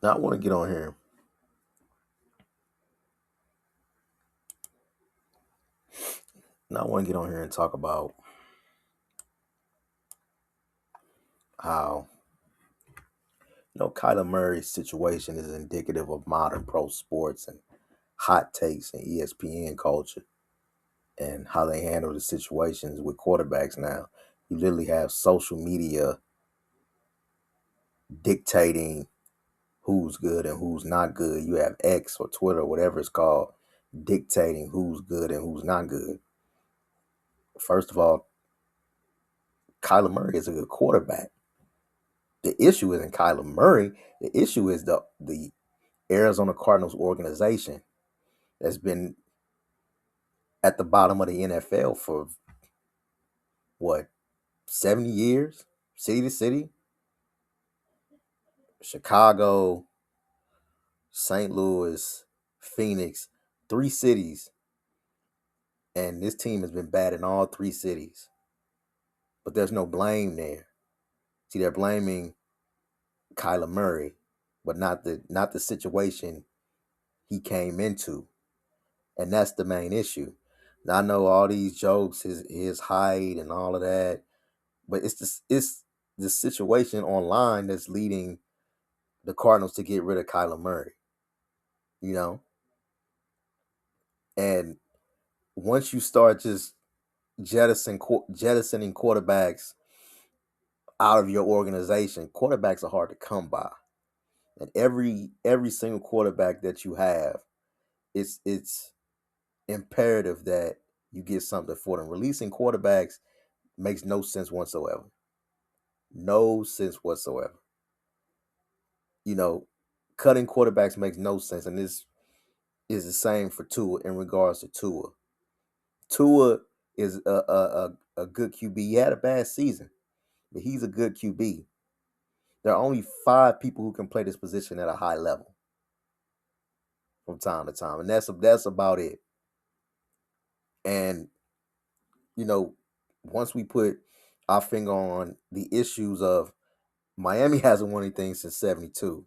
Now I want to get on here. Now I want to get on here and talk about how Kyler Murray's situation is indicative of modern pro sports and hot takes and ESPN culture and how they handle the situations with quarterbacks now. You literally have social media dictating who's good and who's not good. You have X or Twitter, whatever it's called, dictating who's good and who's not good. First of all, Kyler Murray is a good quarterback. The issue isn't Kyler Murray. The issue is the Arizona Cardinals organization that's been at the bottom of the NFL for what, 70 years, city to city. Chicago, St. Louis, Phoenix, three cities, and this team has been bad in all three cities. But there's no blame there. See, they're blaming Kyler Murray, but not the situation he came into. And that's the main issue. Now, I know all these jokes, his height and all of that, but it's the situation online that's leading the Cardinals to get rid of Kyler Murray. You know, and once you start just jettisoning quarterbacks out of your organization, quarterbacks are hard to come by. And every single quarterback that you have, it's imperative that you get something for them. Releasing quarterbacks makes no sense whatsoever. No sense whatsoever. You know, cutting quarterbacks makes no sense, and this is the same for Tua in regards to Tua. Tua is a good QB. He had a bad season, but he's a good QB. There are only 5 people who can play this position at a high level from time to time, and that's about it. And you know, once we put our finger on the issues of Miami hasn't won anything since '72,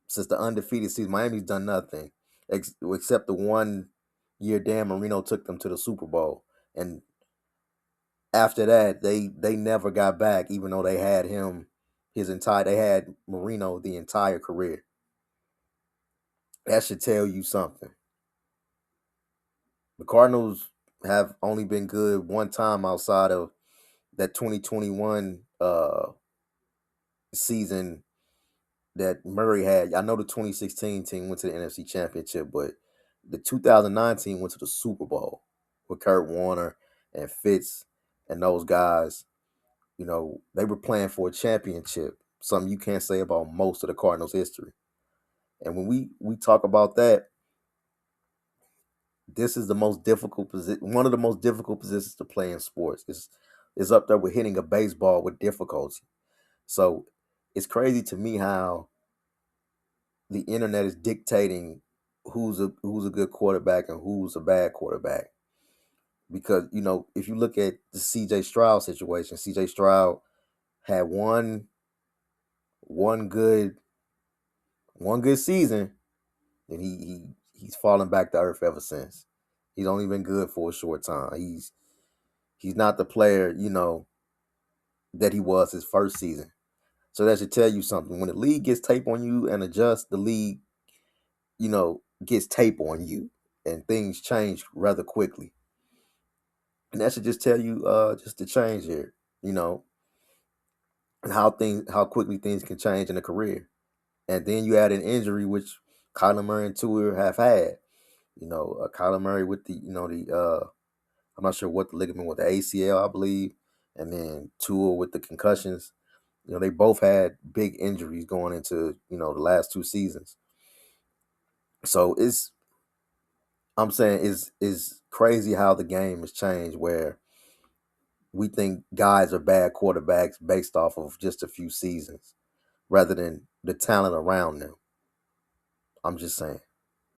since the undefeated season. Miami's done nothing except the one year Dan Marino took them to the Super Bowl, and after that, they never got back, even though they had him they had Marino the entire career. That should tell you something. The Cardinals have only been good one time outside of that 2021 season that Murray had. I know the 2016 team went to the NFC Championship, but the 2019 went to the Super Bowl with Kurt Warner and Fitz and those guys. They were playing for a championship, something you can't say about most of the Cardinals' history. And when we talk about that, this is the most difficult position, one of the most difficult positions to play in sports. It's up there with hitting a baseball with difficulty. So it's crazy to me how the internet is dictating who's a good quarterback and who's a bad quarterback. Because if you look at the C.J. Stroud situation, C.J. Stroud had one good one good season, and he's fallen back to earth ever since. He's only been good for a short time. He's not the player that he was his first season. So that should tell you something. When the league gets tape on you and adjusts, the league gets tape on you, and things change rather quickly. And that should just tell you just the change here, you know, and how quickly things can change in a career. And then you add an injury, which Kyler Murray and Tua have had. Kyler Murray with the I'm not sure what the ligament with the ACL, I believe, and then Tua with the concussions. They both had big injuries going into the last 2 seasons. So I'm saying is crazy how the game has changed, where we think guys are bad quarterbacks based off of just a few seasons rather than the talent around them. I'm just saying.